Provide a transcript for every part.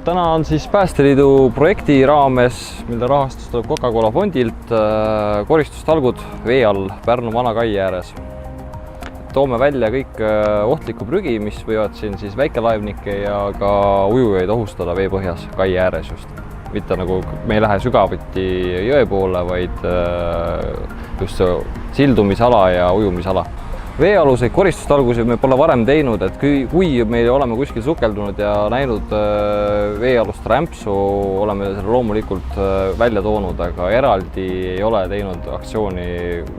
täna on siis Päästeliidu projekti raames, mille rahastus tuleb Coca-Cola fondilt, koristustalgud vee all Pärnu vana kai ääres. Toome välja kõik ohtlikku prügi, mis võivad siin siis väikelaevnikke ja ka ujujaid ohustada veepõhjas kai ääres just. Mitte nagu me ei lähe sügavuti jõe poole, vaid just see sildumisala ja ujumisala. Veealuseid koristustalgusi me pole varem teinud, et kui me oleme kuskil sukeldunud ja näinud veealust rämpsu, oleme selle loomulikult välja toonud, aga eraldi ei ole teinud aktsiooni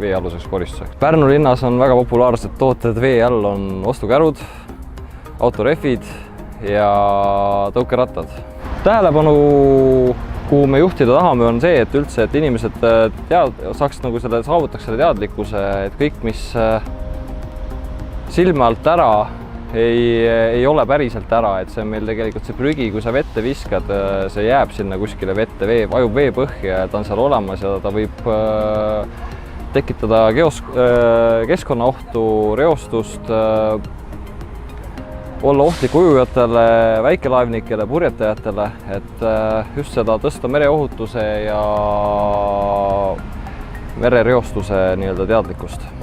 veealuseks koristuseks. Pärnu linnas on väga populaarsed tooted vee all on ostukärud, autorehvid ja tõukerattad. Tähelepanu, kuhu me juhtida tahame, on see, et üldse, et inimesed saaks nagu saavutaks selle teadlikkuse, et kõik, mis silme alt ära ei ole päriselt ära, et see on meil tegelikult see prügi, kui sa vette viskad, see jääb sinna kuskile vette, vajub vee põhja ja ta on seal olemas ja ta võib tekitada keskkonnaohtu, reostust, olla ohtlik ujujatele, väikelaevnikele, purjetajatele, et just seda tõsta mereohutuse ja merereostuse teadlikkust.